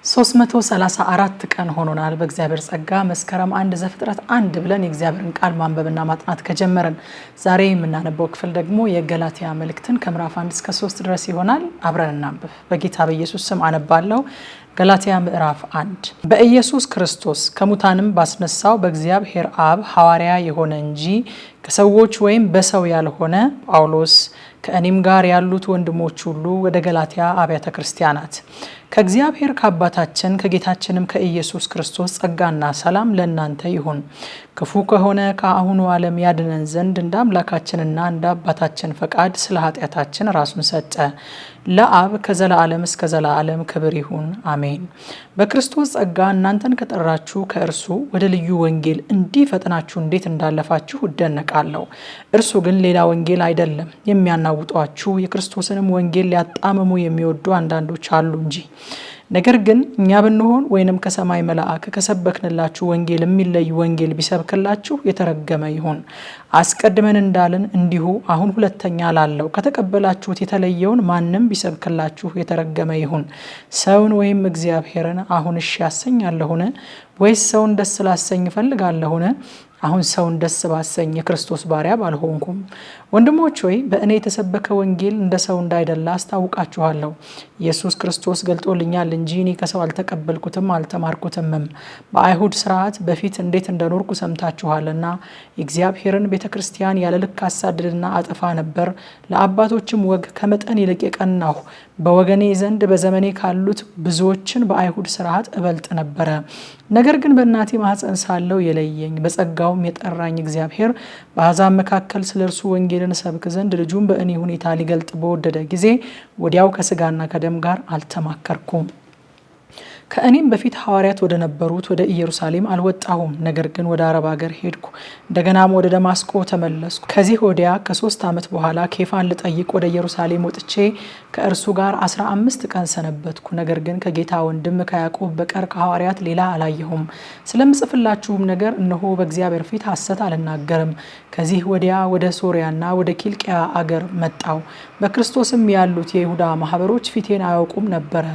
334 ቀን ሆኖናል በእግዚአብሔር ጸጋ መስከረም 1 ዘፍጥረት 1 ብለን የእግዚአብሔርን ቃል ማንበብና ማጥናት ከጀመረን ዛሬ የምናነበው ክፍል ደግሞ የገላትያ መልእክትን ከምዕራፍ 1 እስከ 3 ድረስ ይሆናል። አብረን እናንብብ። በጌታ በኢየሱስ ስም አነባለሁ። ገላትያ ምዕራፍ 1 በኢየሱስ ክርስቶስ ከሙታንም ባስነሳው በእግዚአብሔር አብ ሐዋርያ የሆነ እንጂ ከሰዎች ወይም በሰው ያልሆነ ጳውሎስ ከእኔም ጋር ያሉት ወንድሞች ሁሉ ወደ ገላትያ አብያተ ክርስቲያናት ከእግዚአብሔር ከአባታችን ከጌታችንም ከኢየሱስ ክርስቶስ ጸጋና ሰላም ለእናንተ ይሁን። ክፉ ከሆነ ከአሁኑ ዓለም ያድነን ዘንድ እንደ አምላካችንና እንደ አባታችን ፈቃድ ስለ ኃጢአታችን ራሱን ሰጠ። ለአብ ከዘላለም እስከ ዘላለም ክብር ይሁን፣ አሜን። በክርስቶስ ጸጋ እናንተን ከጠራችሁ ከእርሱ ወደ ልዩ ወንጌል እንዲፈጥናችሁ እንዴት እንዳለፋችሁ እደነቃለሁ። እርሱ ግን ሌላ ወንጌል አይደለም፣ የሚያናውጧችሁ የክርስቶስንም ወንጌል ሊያጣምሙ የሚወዱ አንዳንዶች አሉ እንጂ። ነገር ግን እኛ ብንሆን ወይንም ከሰማይ መልአክ ከሰበክንላችሁ ወንጌል የሚለይ ወንጌል ቢሰብክላችሁ የተረገመ ይሁን። አስቀድመን እንዳልን እንዲሁ አሁን ሁለተኛ ላለው ከተቀበላችሁት የተለየውን ማንም ቢሰብክላችሁ የተረገመ ይሁን። ሰውን ወይም እግዚአብሔርን አሁን እሺ ያሰኛለሁን? ወይስ ሰውን ደስ ላሰኝ እፈልጋለሁን? አሁን ሰውን ደስ ባሰኝ የክርስቶስ ባሪያ ባልሆንኩም። ወንድሞች ሆይ በእኔ የተሰበከ ወንጌል እንደ ሰው እንዳይደላ አስታውቃችኋለሁ። ኢየሱስ ክርስቶስ ገልጦልኛል እንጂ እኔ ከሰው አልተቀበልኩትም አልተማርኩትምም። በአይሁድ ስርዓት በፊት እንዴት እንደኖርኩ ሰምታችኋልና የእግዚአብሔርን ቤተ ክርስቲያን ያለ ልክ አሳድድና አጠፋ ነበር። ለአባቶችም ወግ ከመጠን ይልቅ የቀናሁ በወገኔ ዘንድ በዘመኔ ካሉት ብዙዎችን በአይሁድ ስርዓት እበልጥ ነበረ። ነገር ግን በእናቴ ማህፀን ሳለው የለየኝ በጸጋውም የጠራኝ እግዚአብሔር በአሕዛብ መካከል ስለ እርሱ ወንጌልን ሰብክ ዘንድ ልጁን በእኔ ሁኔታ ሊገልጥ በወደደ ጊዜ ወዲያው ከስጋና ከደም ጋር አልተማከርኩም። ከእኔም በፊት ሐዋርያት ወደ ነበሩት ወደ ኢየሩሳሌም አልወጣሁም። ነገር ግን ወደ አረብ ሀገር ሄድኩ። እንደገናም ወደ ደማስቆ ተመለስኩ። ከዚህ ወዲያ ከ3 ዓመት በኋላ ኬፋን ልጠይቅ ወደ ኢየሩሳሌም ወጥቼ ከእርሱ ጋር 15 ቀን ሰነበትኩ። ነገር ግን ከጌታ ወንድም ከያዕቆብ በቀር ከሐዋርያት ሌላ አላየሁም። ስለምጽፍላችሁም ነገር እነሆ በእግዚአብሔር ፊት ሐሰት አልናገርም። ከዚህ ወዲያ ወደ ሶርያና ወደ ኪልቅያ አገር መጣው። በክርስቶስም ያሉት የይሁዳ ማህበሮች ፊቴን አያውቁም ነበረ።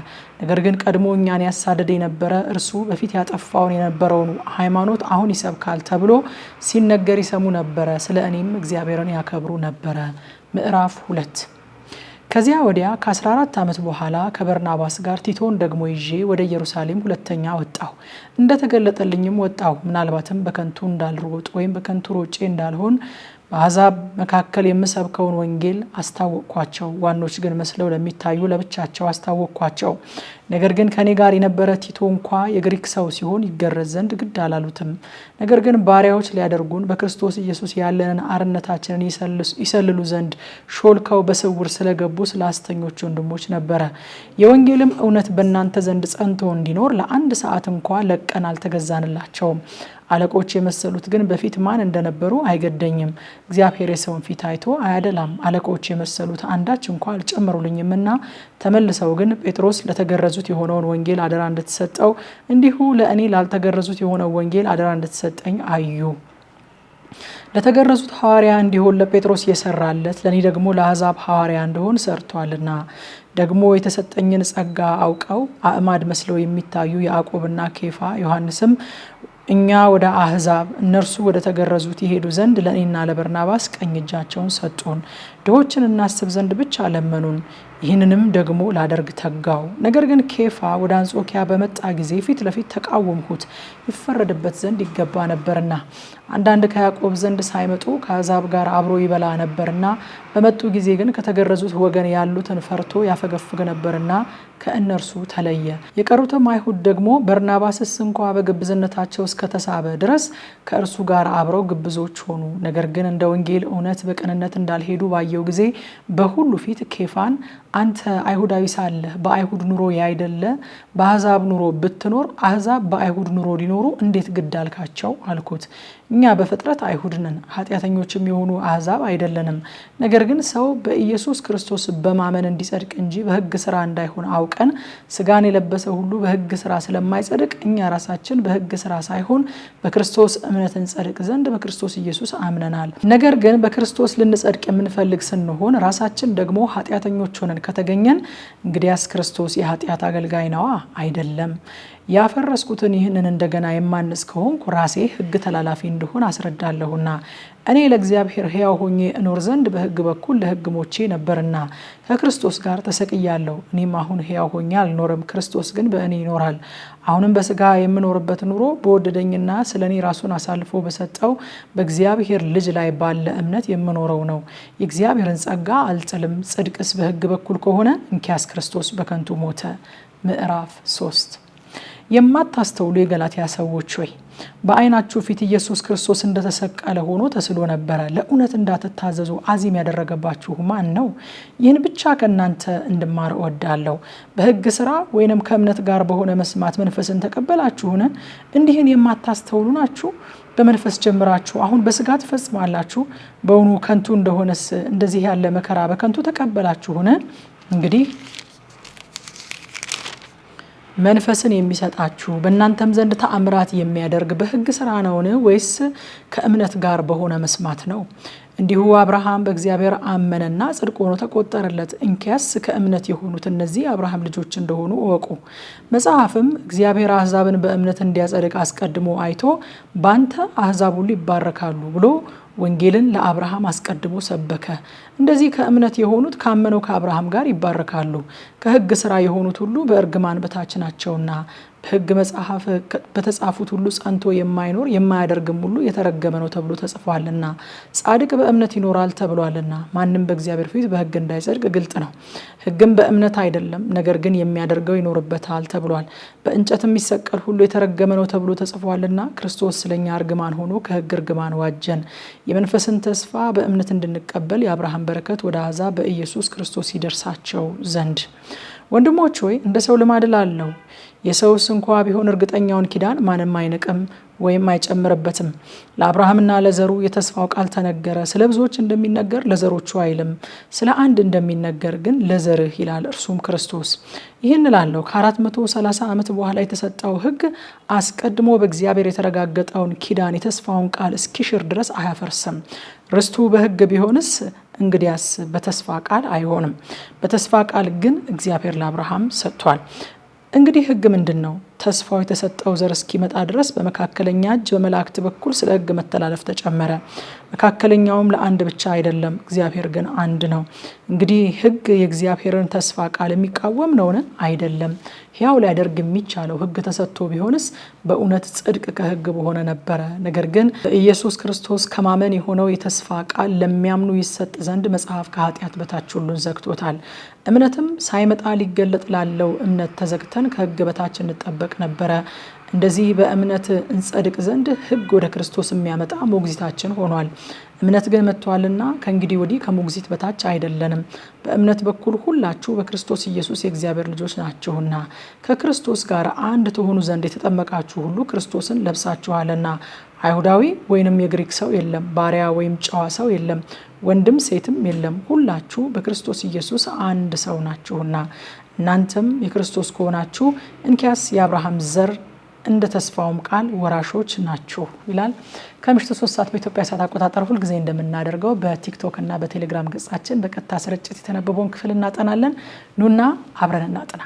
ነገር ግን ቀድሞ እኛን ያሳደደ የነበረ እርሱ በፊት ያጠፋውን የነበረውን ሃይማኖት አሁን ይሰብካል ተብሎ ሲነገር ይሰሙ ነበረ። ስለ እኔም እግዚአብሔርን ያከብሩ ነበረ። ምዕራፍ 2 ከዚያ ወዲያ ከ14 ዓመት በኋላ ከበርናባስ ጋር ቲቶን ደግሞ ይዤ ወደ ኢየሩሳሌም ሁለተኛ ወጣሁ። እንደተገለጠልኝም ወጣሁ። ምናልባትም በከንቱ እንዳልሮጥ ወይም በከንቱ ሮጬ እንዳልሆን በአሕዛብ መካከል የምሰብከውን ወንጌል አስታወቅኳቸው። ዋኖች ግን መስለው ለሚታዩ ለብቻቸው አስታወቅኳቸው። ነገር ግን ከኔ ጋር የነበረ ቲቶ እንኳ የግሪክ ሰው ሲሆን ይገረዝ ዘንድ ግድ አላሉትም። ነገር ግን ባሪያዎች ሊያደርጉን በክርስቶስ ኢየሱስ ያለንን አርነታችንን ይሰልሉ ዘንድ ሾልከው በስውር ስለገቡ ስለ ሐሰተኞች ወንድሞች ነበረ። የወንጌልም እውነት በእናንተ ዘንድ ጸንቶ እንዲኖር ለአንድ ሰዓት እንኳ ለቀን አልተገዛንላቸውም። አለቆች የመሰሉት ግን በፊት ማን እንደነበሩ አይገደኝም። እግዚአብሔር የሰውን ፊት አይቶ አያደላም። አለቆች የመሰሉት አንዳች እንኳ አልጨመሩልኝምና ተመልሰው ግን ጴጥሮስ ለተገረዙት የሆነውን ወንጌል አደራ እንድትሰጠው እንዲሁ ለእኔ ላልተገረዙት የሆነው ወንጌል አደራ እንድትሰጠኝ አዩ። ለተገረዙት ሐዋርያ እንዲሆን ለጴጥሮስ የሰራለት ለእኔ ደግሞ ለአሕዛብ ሐዋርያ እንደሆን ሰርቷልና። ደግሞ የተሰጠኝን ጸጋ አውቀው አእማድ መስለው የሚታዩ ያዕቆብና ኬፋ ዮሐንስም እኛ ወደ አሕዛብ እነርሱ ወደ ተገረዙት ይሄዱ ዘንድ ለእኔና ለበርናባስ ቀኝ እጃቸውን ሰጡን። ድሆችን እናስብ ዘንድ ብቻ ለመኑን። ይህንንም ደግሞ ላደርግ ተጋው። ነገር ግን ኬፋ ወደ አንጾኪያ በመጣ ጊዜ ፊት ለፊት ተቃወምሁት፣ ይፈረድበት ዘንድ ይገባ ነበርና። አንዳንድ ከያዕቆብ ዘንድ ሳይመጡ ከአሕዛብ ጋር አብሮ ይበላ ነበርና፣ በመጡ ጊዜ ግን ከተገረዙት ወገን ያሉትን ፈርቶ ያፈገፍግ ነበርና ከእነርሱ ተለየ። የቀሩትም አይሁድ ደግሞ በርናባስስ እንኳ በግብዝነታቸው እስከተሳበ ድረስ ከእርሱ ጋር አብረው ግብዞች ሆኑ። ነገር ግን እንደ ወንጌል እውነት በቅንነት እንዳልሄዱ ባየው ጊዜ በሁሉ ፊት ኬፋን አንተ አይሁዳዊ ሳለህ በአይሁድ ኑሮ ያይደለ በአሕዛብ ኑሮ ብትኖር አሕዛብ በአይሁድ ኑሮ ሊኖሩ እንዴት ግድ አልካቸው አልኩት። እኛ በፍጥረት አይሁድ ነን፣ ኃጢአተኞችም የሆኑ አሕዛብ አይደለንም። ነገር ግን ሰው በኢየሱስ ክርስቶስ በማመን እንዲጸድቅ እንጂ በሕግ ስራ እንዳይሆን አውቀን ስጋን የለበሰ ሁሉ በሕግ ስራ ስለማይጸድቅ እኛ ራሳችን በሕግ ስራ ሳይሆን በክርስቶስ እምነት እንጸድቅ ዘንድ በክርስቶስ ኢየሱስ አምነናል። ነገር ግን በክርስቶስ ልንጸድቅ የምንፈልግ ስንሆን ራሳችን ደግሞ ኃጢአተኞች ሆነን ከተገኘን እንግዲያስ ክርስቶስ የኃጢአት አገልጋይ ነዋ አይደለም። ያፈረስኩትን ይህንን እንደገና የማንስ ከሆንኩ ራሴ ሕግ ተላላፊ እንደሆን አስረዳለሁና እኔ ለእግዚአብሔር ሕያው ሆኜ እኖር ዘንድ በሕግ በኩል ለሕግ ሞቼ ነበርና ከክርስቶስ ጋር ተሰቅያለሁ። እኔም አሁን ሕያው ሆኜ አልኖርም፣ ክርስቶስ ግን በእኔ ይኖራል። አሁንም በሥጋ የምኖርበት ኑሮ በወደደኝና ስለ እኔ ራሱን አሳልፎ በሰጠው በእግዚአብሔር ልጅ ላይ ባለ እምነት የምኖረው ነው። የእግዚአብሔርን ጸጋ አልጥልም። ጽድቅስ በሕግ በኩል ከሆነ እንኪያስ ክርስቶስ በከንቱ ሞተ። ምዕራፍ 3 የማታስተውሉ የገላትያ ሰዎች ሆይ በዓይናችሁ ፊት ኢየሱስ ክርስቶስ እንደተሰቀለ ሆኖ ተስሎ ነበረ። ለእውነት እንዳትታዘዙ አዚም ያደረገባችሁ ማን ነው? ይህን ብቻ ከእናንተ እንድማር እወዳለሁ። በሕግ ስራ ወይንም ከእምነት ጋር በሆነ መስማት መንፈስን ተቀበላችሁን? እንዲህን የማታስተውሉ ናችሁ? በመንፈስ ጀምራችሁ አሁን በሥጋ ትፈጽማላችሁ። በውኑ ከንቱ እንደሆነስ እንደዚህ ያለ መከራ በከንቱ ተቀበላችሁን? እንግዲህ መንፈስን የሚሰጣችሁ በእናንተም ዘንድ ተአምራት የሚያደርግ በሕግ ስራ ነውን? ወይስ ከእምነት ጋር በሆነ መስማት ነው? እንዲሁ አብርሃም በእግዚአብሔር አመነና ጽድቅ ሆኖ ተቆጠረለት። እንኪያስ ከእምነት የሆኑት እነዚህ አብርሃም ልጆች እንደሆኑ እወቁ። መጽሐፍም እግዚአብሔር አሕዛብን በእምነት እንዲያጸድቅ አስቀድሞ አይቶ ባንተ አሕዛብ ሁሉ ይባረካሉ ብሎ ወንጌልን ለአብርሃም አስቀድሞ ሰበከ። እንደዚህ ከእምነት የሆኑት ካመነው ከአብርሃም ጋር ይባረካሉ። ከሕግ ስራ የሆኑት ሁሉ በእርግማን በታች ናቸውና በሕግ መጽሐፍ በተጻፉት ሁሉ ጸንቶ የማይኖር የማያደርግም ሁሉ የተረገመ ነው ተብሎ ተጽፏልና፣ ጻድቅ በእምነት ይኖራል ተብሏልና። ማንም በእግዚአብሔር ፊት በሕግ እንዳይጸድቅ ግልጥ ነው። ሕግም በእምነት አይደለም፣ ነገር ግን የሚያደርገው ይኖርበታል ተብሏል። በእንጨት የሚሰቀል ሁሉ የተረገመ ነው ተብሎ ተጽፏልና፣ ክርስቶስ ስለኛ እርግማን ሆኖ ከሕግ እርግማን ዋጀን፣ የመንፈስን ተስፋ በእምነት እንድንቀበል የአብርሃም በረከት ወደ አሕዛብ በኢየሱስ ክርስቶስ ይደርሳቸው ዘንድ። ወንድሞች ሆይ እንደ ሰው ልማድ እላለሁ፣ የሰውስ እንኳ ቢሆን እርግጠኛውን ኪዳን ማንም አይንቅም ወይም አይጨምርበትም። ለአብርሃምና ለዘሩ የተስፋው ቃል ተነገረ። ስለ ብዙዎች እንደሚነገር ለዘሮቹ አይልም፣ ስለ አንድ እንደሚነገር ግን ለዘርህ ይላል፣ እርሱም ክርስቶስ። ይህን እላለሁ ከ430 ዓመት በኋላ የተሰጠው ሕግ አስቀድሞ በእግዚአብሔር የተረጋገጠውን ኪዳን የተስፋውን ቃል እስኪሽር ድረስ አያፈርስም። ርስቱ በሕግ ቢሆንስ እንግዲያስ በተስፋ ቃል አይሆንም። በተስፋ ቃል ግን እግዚአብሔር ለአብርሃም ሰጥቷል። እንግዲህ ሕግ ምንድን ነው? ተስፋው የተሰጠው ዘር እስኪመጣ ድረስ በመካከለኛ እጅ በመላእክት በኩል ስለ ሕግ መተላለፍ ተጨመረ። መካከለኛውም ለአንድ ብቻ አይደለም፣ እግዚአብሔር ግን አንድ ነው። እንግዲህ ሕግ የእግዚአብሔርን ተስፋ ቃል የሚቃወም ነውን? አይደለም። ሕያው ሊያደርግ የሚቻለው ሕግ ተሰጥቶ ቢሆንስ በእውነት ጽድቅ ከሕግ በሆነ ነበረ። ነገር ግን በኢየሱስ ክርስቶስ ከማመን የሆነው የተስፋ ቃል ለሚያምኑ ይሰጥ ዘንድ መጽሐፍ ከኃጢአት በታች ሁሉን ዘግቶታል። እምነትም ሳይመጣ ሊገለጥ ላለው እምነት ተዘግተን ከሕግ በታች እንጠበቅ ነበረ። እንደዚህ በእምነት እንጸድቅ ዘንድ ሕግ ወደ ክርስቶስ የሚያመጣ ሞግዚታችን ሆኗል። እምነት ግን መጥቷልና ከእንግዲህ ወዲህ ከሞግዚት በታች አይደለንም። በእምነት በኩል ሁላችሁ በክርስቶስ ኢየሱስ የእግዚአብሔር ልጆች ናችሁና ከክርስቶስ ጋር አንድ ትሆኑ ዘንድ የተጠመቃችሁ ሁሉ ክርስቶስን ለብሳችኋልና። አይሁዳዊ ወይንም የግሪክ ሰው የለም፣ ባሪያ ወይም ጨዋ ሰው የለም፣ ወንድም ሴትም የለም፣ ሁላችሁ በክርስቶስ ኢየሱስ አንድ ሰው ናችሁና። እናንተም የክርስቶስ ከሆናችሁ እንኪያስ የአብርሃም ዘር እንደ ተስፋውም ቃል ወራሾች ናችሁ ይላል። ከምሽቱ 3 ሰዓት በኢትዮጵያ ሰዓት አቆጣጠር ሁልጊዜ እንደምናደርገው በቲክቶክ እና በቴሌግራም ገጻችን በቀጥታ ስርጭት የተነበበውን ክፍል እናጠናለን። ኑና አብረን እናጥና።